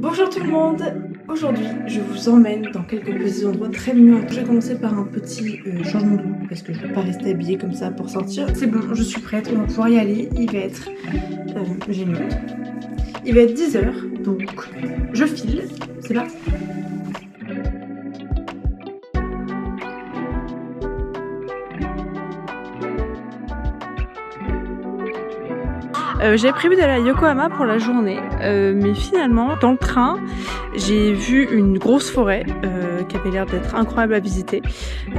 Bonjour tout le monde. Aujourd'hui, je vous emmène dans quelques petits endroits très mignons. Je vais commencer par un petit changement de look parce que je ne vais pas rester habillée comme ça pour sortir. C'est bon, je suis prête, on va pouvoir y aller. Il va être... j'ai une montre. Il va être 10 h, donc je file. C'est parti. J'avais prévu d'aller à Yokohama pour la journée, mais finalement, dans le train, j'ai vu une grosse forêt qui avait l'air d'être incroyable à visiter.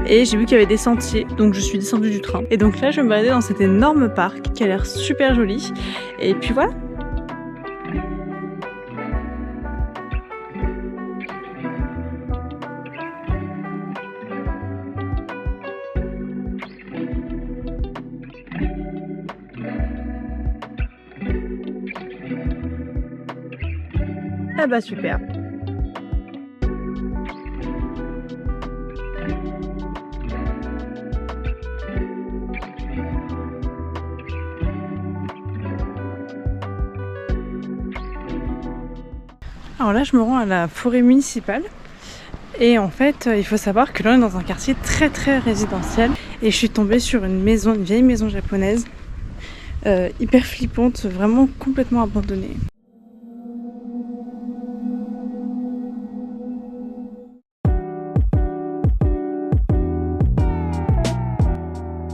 Et j'ai vu qu'il y avait des sentiers, donc je suis descendue du train. Et donc là, je vais me balader dans cet énorme parc qui a l'air super joli. Et puis voilà. Ah bah super. Alors là je me rends à la forêt municipale et en fait il faut savoir que là on est dans un quartier très résidentiel et je suis tombée sur une maison, une vieille maison japonaise hyper flippante, vraiment complètement abandonnée.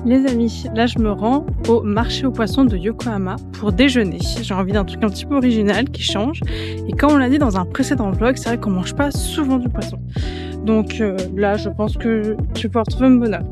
Les amis, là je me rends au marché aux poissons de Yokohama pour déjeuner. J'ai envie d'un truc un petit peu original qui change. Et comme on l'a dit dans un précédent vlog, c'est vrai qu'on mange pas souvent du poisson. Donc là je pense que je vais pouvoir trouver mon bonheur.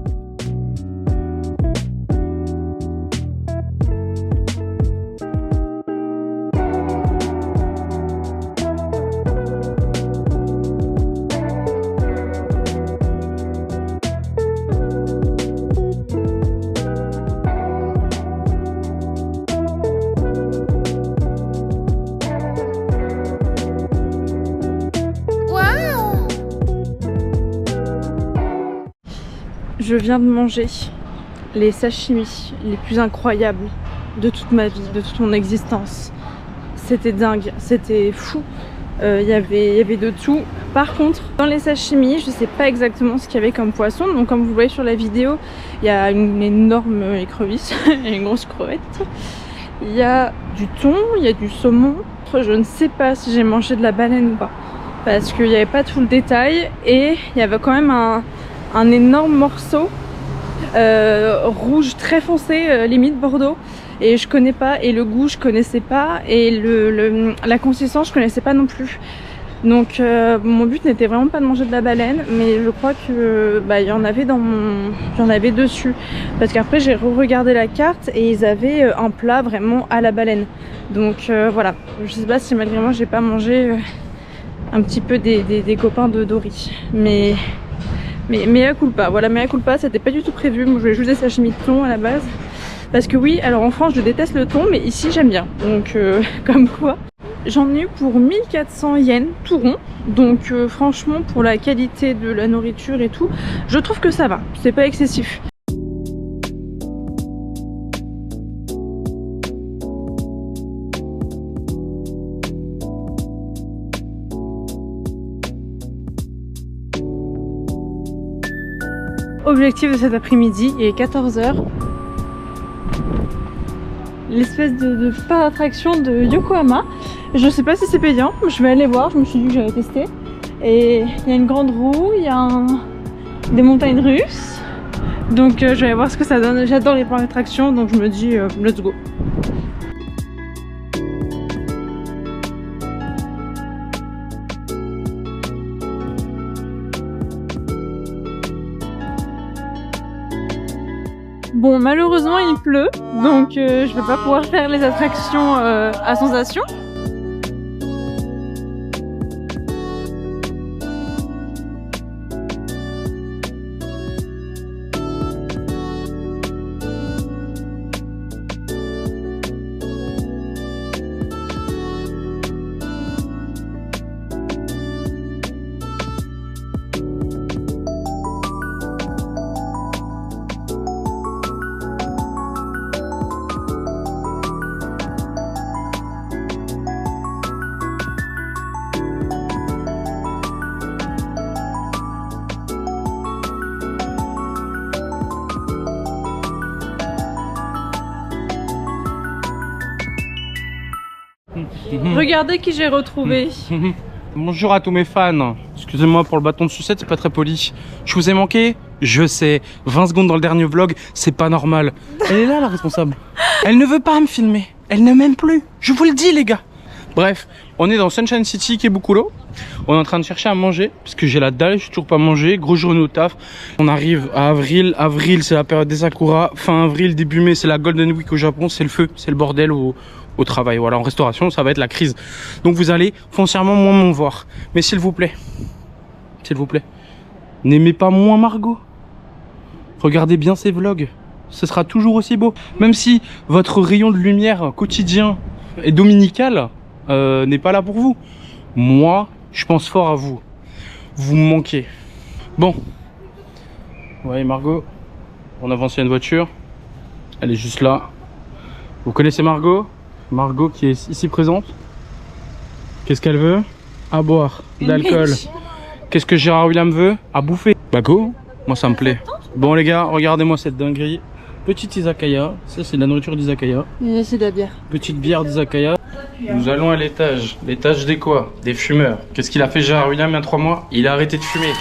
Je viens de manger les sashimi les plus incroyables de toute ma vie, de toute mon existence. C'était dingue, c'était fou. Il y avait de tout. Par contre, dans les sashimi, je sais pas exactement ce qu'il y avait comme poisson. Donc comme vous voyez sur la vidéo, il y a une énorme écrevisse, une grosse crevette. Il y a du thon, il y a du saumon. Je ne sais pas si j'ai mangé de la baleine ou pas. Parce qu'il n'y avait pas tout le détail. Et il y avait quand même un énorme morceau rouge très foncé, limite Bordeaux, et je connais pas, et le goût je connaissais pas, et la consistance je connaissais pas non plus. Donc mon but n'était vraiment pas de manger de la baleine, mais je crois que il y en avait il y en avait dessus, parce qu'après j'ai re-regardé la carte et ils avaient un plat vraiment à la baleine. Donc voilà, je sais pas si malgré moi j'ai pas mangé un petit peu des copains de Dory, mais mea culpa, voilà, mea culpa, c'était pas du tout prévu. Moi je voulais juste des sashimi de thon à la base. Parce que oui, alors en France je déteste le thon, mais ici j'aime bien. Donc comme quoi. J'en ai eu pour 1400 yens, tout rond. Donc franchement pour la qualité de la nourriture et tout, je trouve que ça va, c'est pas excessif. Objectif de cet après-midi, il est 14 h. L'espèce de parc d'attraction de Yokohama. Je sais pas si c'est payant, je vais aller voir, je me suis dit que j'allais tester. Et il y a une grande roue, il y a des montagnes russes. Donc je vais aller voir ce que ça donne. J'adore les parcs d'attraction, donc je me dis let's go. Bon, malheureusement il pleut, donc je vais pas pouvoir faire les attractions à sensation. Regardez qui j'ai retrouvé. Bonjour à tous mes fans. Excusez-moi pour le bâton de sucette, c'est pas très poli. Je vous ai manqué? Je sais. 20 secondes dans le dernier vlog, c'est pas normal. Elle est là, la responsable. Elle ne veut pas me filmer. Elle ne m'aime plus. Je vous le dis, les gars. Bref, on est dans Sunshine City, Kebukulo. On est en train de chercher à manger, parce que j'ai la dalle, je suis toujours pas mangé. Gros journée au taf. On arrive à avril. Avril, c'est la période des sakura. Fin avril, début mai, c'est la Golden Week au Japon. C'est le feu, c'est le bordel au travail. Voilà, en restauration, ça va être la crise. Donc vous allez foncièrement moins m'en voir. Mais s'il vous plaît, n'aimez pas moins Margot. Regardez bien ses vlogs. Ce sera toujours aussi beau. Même si votre rayon de lumière quotidien et dominical n'est pas là pour vous. Moi, je pense fort à vous. Vous me manquez. Bon. Ouais, Margot, on avance à une voiture. Elle est juste là. Vous connaissez Margot? Margot qui est ici présente. Qu'est-ce qu'elle veut? À boire, de l'alcool. Qu'est-ce que Gérard William veut? À bouffer. Bah go, moi ça me plaît. Bon les gars, regardez-moi cette dinguerie. Petite izakaya, ça c'est de la nourriture d'izakaya. C'est de la bière. Petite bière d'izakaya. Nous allons à l'étage. L'étage des quoi? Des fumeurs. Qu'est-ce qu'il a fait Gérard William il y a 3 mois? Il a arrêté de fumer.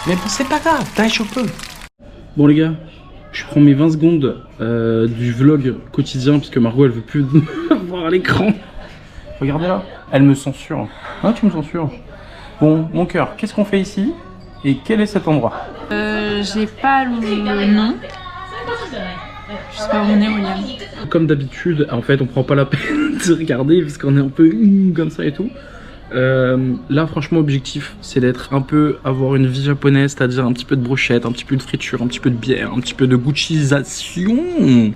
Mais bon, c'est pas grave, t'as peu. Bon les gars, je prends mes 20 secondes du vlog quotidien parce que Margot elle veut plus voir à l'écran. Regardez là, elle me censure. Ah tu me censures. Bon, mon cœur, qu'est-ce qu'on fait ici? Et quel est cet endroit? J'ai pas le nom. Je sais pas où on est, William. Comme d'habitude, en fait on prend pas la peine de regarder parce qu'on est un peu comme ça et tout. Là franchement objectif c'est d'être un peu, avoir une vie japonaise, c'est-à-dire un petit peu de brochette, un petit peu de friture, un petit peu de bière, un petit peu de guccisation.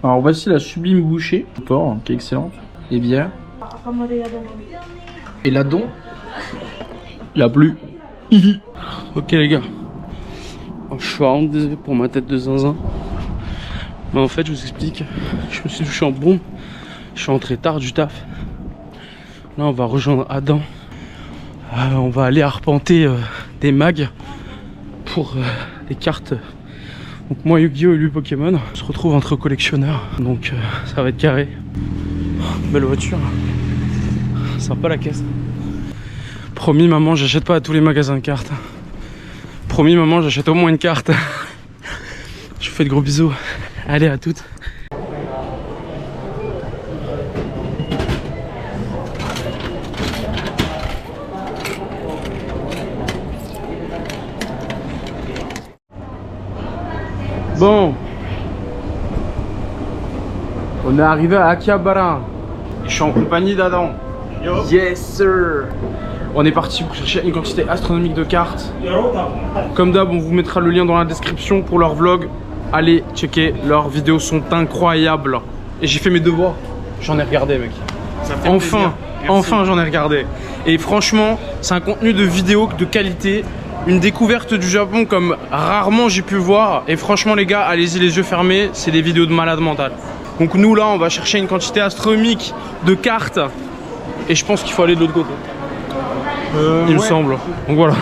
Alors voici la sublime bouchée au porc qui est excellente, et bière. Et là donc il a plu. Ok les gars, je suis vraiment désolé pour ma tête de zinzin, mais en fait je vous explique, je me suis touché en bombe, je suis rentré tard du taf. Là on va rejoindre Adam. On va aller arpenter des mags pour des cartes. Donc moi Yu-Gi-Oh et lui Pokémon. On se retrouve entre collectionneurs. Donc ça va être carré. Belle voiture. Sympa la caisse. Promis maman, j'achète pas à tous les magasins de cartes. Promis maman, j'achète au moins une carte. Je vous fais de gros bisous. Allez, à toutes. Bon, on est arrivé à Akihabara. Je suis en compagnie d'Adam. Yes sir. On est parti pour chercher une quantité astronomique de cartes. Comme d'hab, on vous mettra le lien dans la description pour leur vlog. Allez checker, leurs vidéos sont incroyables. Et j'ai fait mes devoirs. J'en ai regardé mec. Enfin j'en ai regardé. Et franchement, c'est un contenu de vidéo de qualité. Une découverte du Japon comme rarement j'ai pu voir. Et franchement les gars, allez-y les yeux fermés, c'est des vidéos de malade mental. Donc nous là, on va chercher une quantité astronomique de cartes. Et je pense qu'il faut aller de l'autre côté. Il me semble. Donc voilà.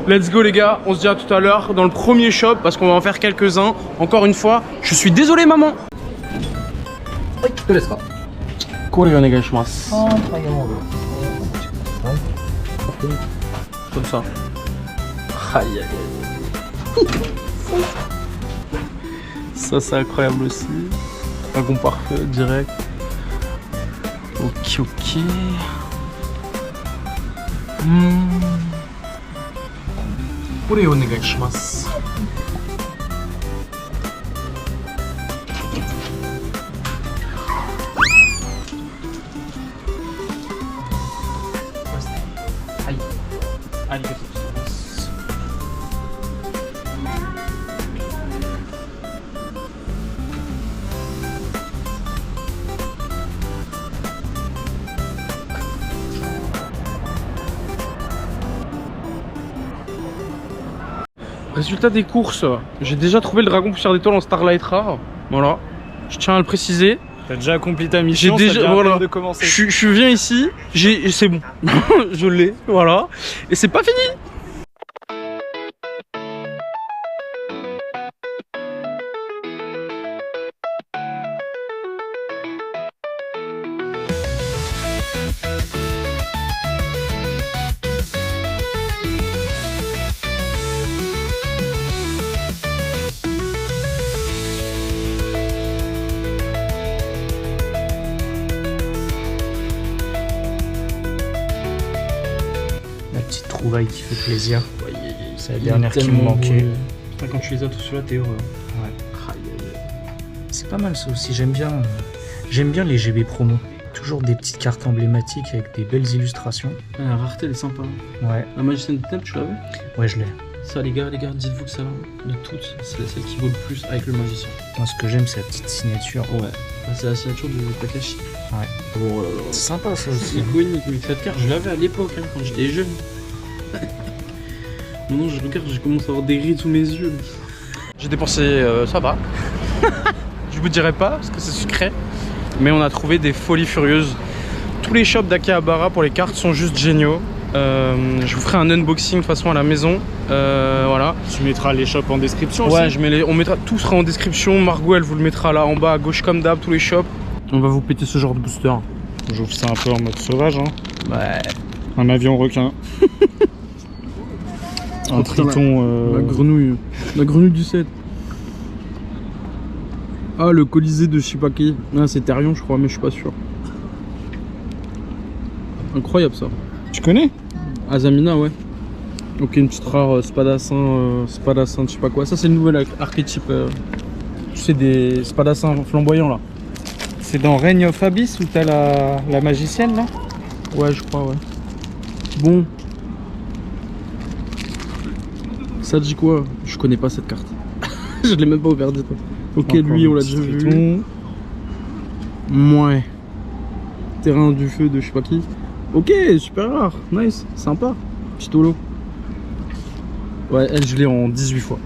Let's go les gars, on se dit à tout à l'heure dans le premier shop parce qu'on va en faire quelques-uns. Encore une fois, je suis désolé maman. Comme ça. Aïe aïe aïe. Ça c'est incroyable aussi. Un bon parfait direct. Ok ok. Kore onegai shimasu. Résultat des courses, j'ai déjà trouvé le dragon poussière d'étoile en Starlight rare. Voilà, je tiens à le préciser. T'as déjà accompli ta mission, j'ai déjà, voilà, de commencer. Je viens ici, c'est bon, je l'ai, voilà, et c'est pas fini. trouvaille qui fait plaisir. Ouais, C'est la dernière qui me manquait. Putain, quand tu les as tous sur là, t'es heureux. Ouais. C'est pas mal ça aussi, j'aime bien les GB promo. Toujours des petites cartes emblématiques avec des belles illustrations. Ah, la rareté, elle est sympa. Ouais. La magicienne de Ténèbres, tu l'avais? Ouais, je l'ai. Ça, les gars, dites-vous que ça, de toutes, c'est celle qui vaut le plus avec le magicien. Moi, ce que j'aime, c'est la petite signature. Ouais. Bah, c'est la signature de Takashi. Ouais. Oh là là. C'est sympa ça C'est aussi. iconique, mais cette carte, je l'avais à l'époque, hein, quand j'étais jeune. Maintenant, je regarde, je commence à avoir des rides sous mes yeux. J'ai dépensé, ça va. Je vous dirai pas, parce que c'est secret. Mais on a trouvé des folies furieuses. Tous les shops d'Akihabara pour les cartes sont juste géniaux. Je vous ferai un unboxing de toute façon à la maison. Voilà. Tu mettras les shops en description Ouais, aussi. on mettra, tout sera en description. Margot, elle vous le mettra là en bas à gauche comme d'hab, tous les shops. On va vous péter ce genre de booster. J'ouvre ça un peu en mode sauvage. Hein. Ouais. Un avion requin. Un triton. La grenouille du 7. Ah, le Colisée de Shipaki. Ah, c'est Therion, je crois, mais je suis pas sûr. Incroyable ça. Tu connais? Azamina, ouais. Ok, une petite rare spadassin, je sais pas quoi. Ça, c'est le nouvel archétype. Tu sais, des spadassins flamboyants là. C'est dans Reign of Abyss où t'as la magicienne là? Ouais, je crois, ouais. Bon. Ça dit quoi? Je connais pas cette carte. Je l'ai même pas ouvert du tout. Ok, Encore lui, on l'a un déjà petit vu. triton. Ouais. Terrain du feu de je sais pas qui. Ok, super rare. Nice, sympa. Petit holo. Ouais, elle, je l'ai en 18 fois.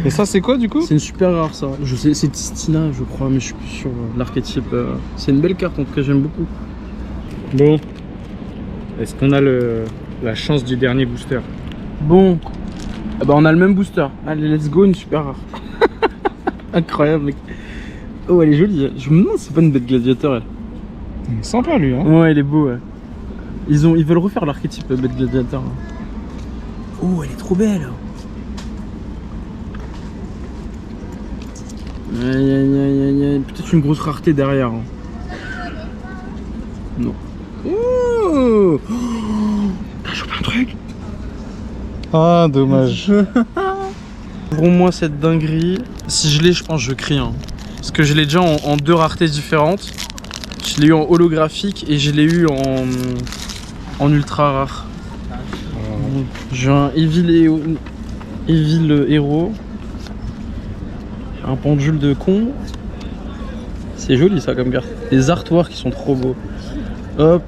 Et ça, c'est quoi du coup? C'est une super rare ça. Je sais, c'est Tistina, je crois, mais je suis plus sûr. L'archétype. C'est une belle carte en tout cas, j'aime beaucoup. Bon. Est-ce qu'on a la chance du dernier booster? Bon. Eh ben, on a le même booster. Allez, let's go, une super rare. Incroyable, mec. Oh, elle est jolie. Je me demande si c'est pas une bête gladiateur, elle. Il est sympa lui, hein. Ouais, il est beau, ouais. Ils veulent refaire l'archétype bête gladiateur. Là. Oh, elle est trop belle. Aïe aïe aïe aïe aïe. Peut-être une grosse rareté derrière. Hein. Non. Oh, t'as chopé un truc? Ah, dommage. Ouvrons-moi cette dinguerie. Si je l'ai, je pense que je crie. Hein. Parce que je l'ai déjà en deux raretés différentes. Je l'ai eu en holographique et je l'ai eu en ultra rare. J'ai un Evil Hero. Un pendule de con. C'est joli ça comme carte. Les artworks qui sont trop beaux. Hop.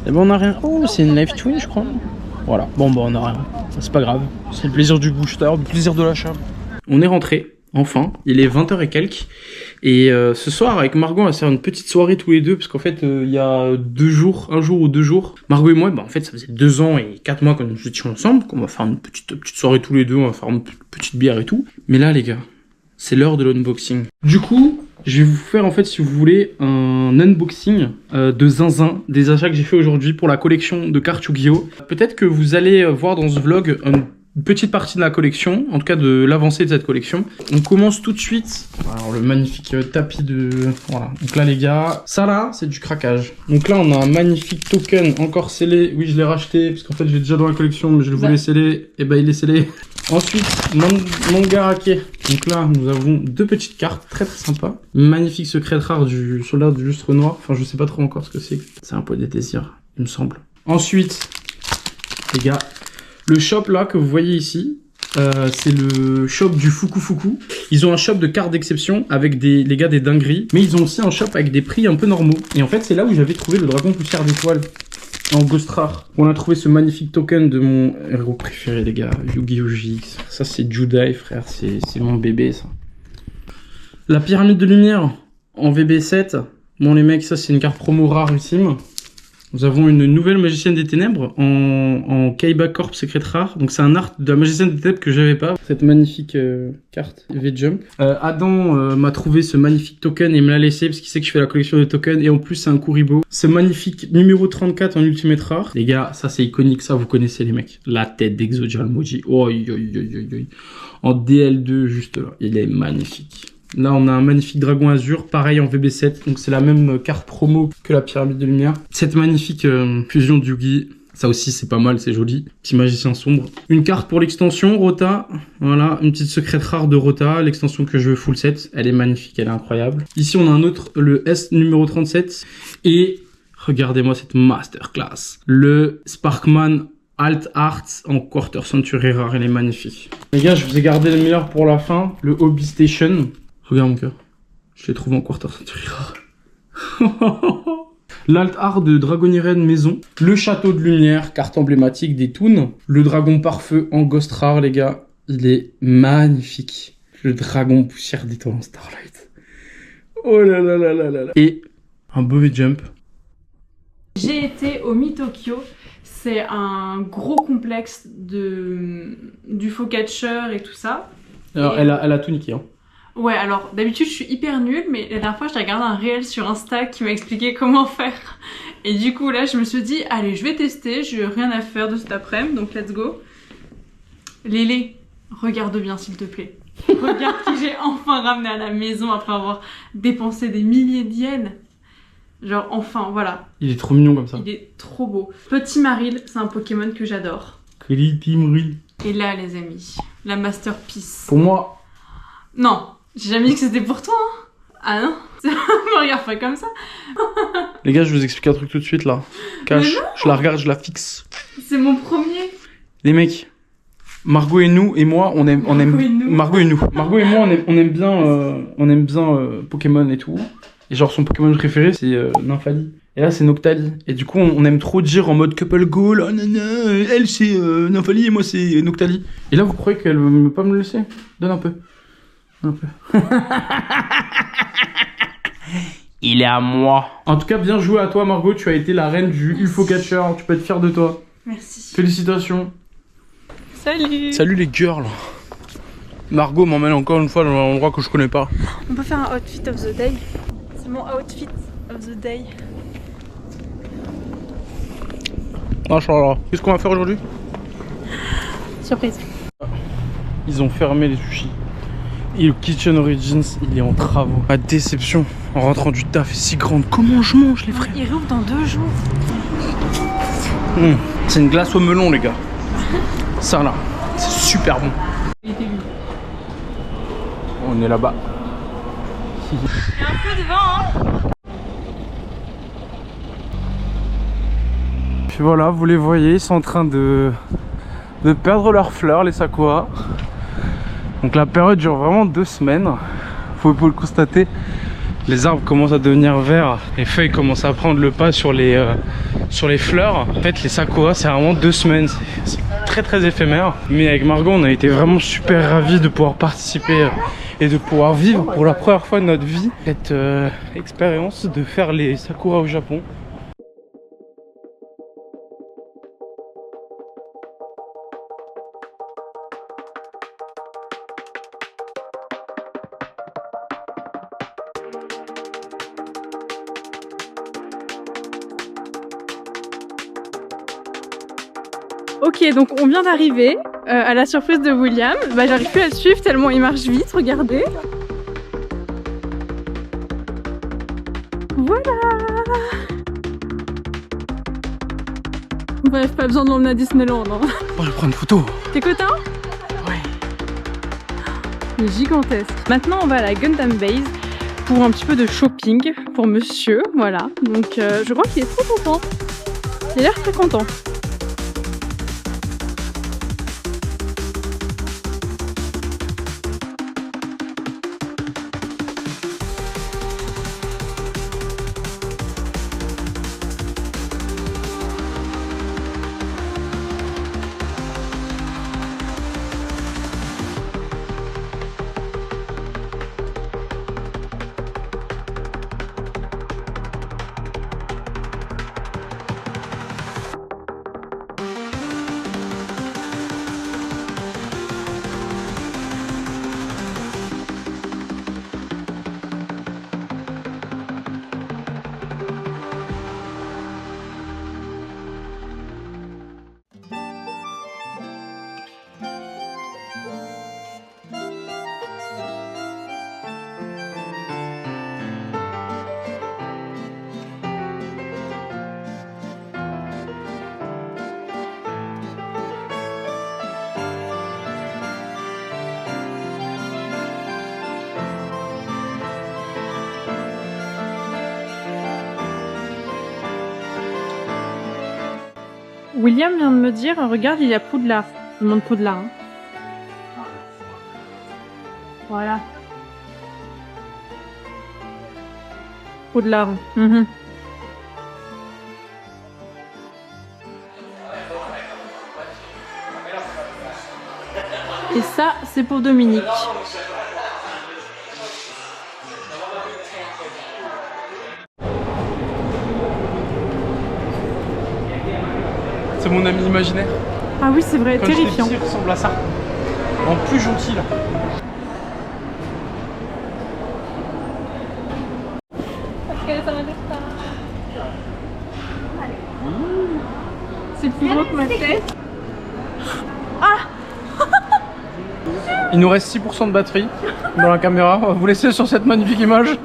Et ben on a rien. Oh, c'est une Life Twin, je crois. Voilà. Bon, bah on a rien. C'est pas grave. C'est le plaisir du booster, le plaisir de l'achat. On est rentré. Enfin, il est 20h et quelques. Et ce soir, avec Margot, on va faire une petite soirée tous les deux. Parce qu'en fait, il y a un jour ou 2 jours, Margot et moi, bah, en fait, ça faisait 2 ans et 4 mois que nous étions ensemble. Qu'on va faire une petite soirée tous les deux. On va faire une petite bière et tout. Mais là, les gars, c'est l'heure de l'unboxing. Du coup, je vais vous faire, en fait, si vous voulez, un unboxing de zinzin des achats que j'ai fait aujourd'hui pour la collection de cartes Yu-Gi-Oh! Peut-être que vous allez voir dans ce vlog une petite partie de la collection, en tout cas de l'avancée de cette collection. On commence tout de suite. Alors le magnifique tapis de... Voilà. Donc là les gars, ça là, c'est du craquage. Donc là on a un magnifique token encore scellé. Oui, je l'ai racheté parce qu'en fait je l'ai déjà dans la collection, mais je le voulais sceller. Et ben il est scellé. Ensuite, Mangarake. Donc là nous avons 2 petites cartes très très sympas. Magnifique secret rare du soldat du lustre noir. Enfin je sais pas trop encore ce que c'est. C'est un peu des désirs, il me semble. Ensuite, les gars, le shop là que vous voyez ici, c'est le shop du Fuku Fuku. Ils ont un shop de cartes d'exception avec les gars des dingueries, mais ils ont aussi un shop avec des prix un peu normaux. Et en fait c'est là où j'avais trouvé le dragon poussière d'étoile en Ghost Rare. On a trouvé ce magnifique token de mon héros préféré les gars, Yu-Gi-Oh! GX. Ça c'est Judai frère, c'est mon bébé ça. La pyramide de lumière en VB7. Bon les mecs, ça c'est une carte promo rarissime. Nous avons une nouvelle magicienne des ténèbres en Kaiba Corp Secret Rare. Donc c'est un art de la magicienne des ténèbres que j'avais pas. Cette magnifique carte V-Jump. Adam m'a trouvé ce magnifique token et me l'a laissé parce qu'il sait que je fais la collection de tokens. Et en plus c'est un Kuribo. Ce magnifique numéro 34 en Ultimate Rare. Les gars, ça c'est iconique, ça vous connaissez les mecs. La tête d'Exodia Moji. Oh, en DL2 juste là. Il est magnifique. Là, on a un magnifique dragon azur, pareil en VB7. Donc, c'est la même carte promo que la pyramide de lumière. Cette magnifique fusion de Yugi. Ça aussi, c'est pas mal, c'est joli. Petit magicien sombre. Une carte pour l'extension, Rota. Voilà, une petite secrète rare de Rota. L'extension que je veux full set. Elle est magnifique, elle est incroyable. Ici, on a un autre, le S numéro 37. Et regardez-moi cette masterclass. Le Sparkman Alt Art en Quarter Century rare, elle est magnifique. Les gars, je vous ai gardé le meilleur pour la fin. Le Hobby Station. Regarde mon cœur. Je l'ai trouvé en Quarter Century rare. L'Alt Art de Dragoniren Maison. Le Château de Lumière, carte emblématique des Toons. Le Dragon Pare-Feu en Ghost Rare, les gars. Il est magnifique. Le Dragon Poussière d'étoile en Starlight. Oh là là là là là là. Et un Bovey Jump. J'ai été au Mi-Tokyo. C'est un gros complexe du faux-catcher et tout ça. Alors, et... elle a tout niqué, hein. Ouais, alors d'habitude je suis hyper nulle, mais la dernière fois j'ai regardé un réel sur Insta qui m'a expliqué comment faire. Et du coup là je me suis dit, allez je vais tester, j'ai rien à faire de cet après-midi, donc let's go. Lélé, regarde bien s'il te plaît. Regarde qui j'ai enfin ramené à la maison après avoir dépensé des milliers d'yens. Genre enfin, voilà. Il est trop mignon comme ça. Il est trop beau. Petit Maril, c'est un Pokémon que j'adore. Petit Maril. Et là les amis, la masterpiece. Pour moi... Non, j'ai jamais dit que c'était pour toi, hein. Ah non, me regarde pas comme ça. Les gars, je vous explique un truc tout de suite là. Cache, je la regarde, je la fixe. C'est mon premier. Les mecs, Margot et nous et moi, on aime Margot et nous. Margot et moi, on aime bien Pokémon et tout. Et genre son Pokémon préféré c'est Nymphalie. Et là c'est Noctali. Et du coup on aime trop dire en mode couple goal, oh nanana, elle c'est Nymphalie et moi c'est Noctali. Et là vous croyez qu'elle veut pas me le laisser? Donne un peu. Un peu. Il est à moi. En tout cas, bien joué à toi, Margot. Tu as été la reine du UFO Catcher. Tu peux être fière de toi. Merci. Félicitations. Salut. Salut les girls. Margot m'emmène encore une fois dans un endroit que je connais pas. On peut faire un outfit of the day. C'est mon outfit of the day. Machallah. Qu'est-ce qu'on va faire aujourd'hui? Surprise. Ils ont fermé les sushis. Et le Kitchen Origins, il est en travaux. Ma déception en rentrant du taf est si grande. Comment je mange les frères? Il rouvre dans 2 jours. C'est une glace au melon les gars. Ça là, c'est super bon. On est là-bas. Il y a un peu de vent, hein. Puis voilà, vous les voyez, ils sont en train de perdre leurs fleurs, les sakura. Donc la période dure vraiment 2 semaines. Vous pouvez le constater. Les arbres commencent à devenir verts. Les feuilles commencent à prendre le pas sur les fleurs. En fait, les sakura, c'est vraiment 2 semaines. C'est très éphémère. Mais avec Margot, on a été vraiment super ravis de pouvoir participer et de pouvoir vivre pour la première fois de notre vie cette expérience de faire les sakura au Japon. Ok, donc on vient d'arriver à la surprise de William. Bah, j'arrive plus à le suivre tellement il marche vite, regardez. Voilà. Bref, pas besoin de l'emmener à Disneyland. Hein. Oh, je vais prendre une photo. T'es content? Ouais. Il est gigantesque. Maintenant, on va à la Gundam Base pour un petit peu de shopping pour monsieur. Voilà. Donc, je crois qu'il est trop content. Il a l'air très content. William vient de me dire, regarde, il y a Poudlard. Le monde Poudlard. Hein. Voilà. Poudlard. Mhm. Et ça, c'est pour Dominique. C'est mon ami imaginaire. Ah oui, c'est vrai, Quand terrifiant. j'étais petit, il ressemble à ça. En plus gentil là. C'est plus gros que ma tête. Il nous reste 6% de batterie dans la caméra. On va vous laisser sur cette magnifique image.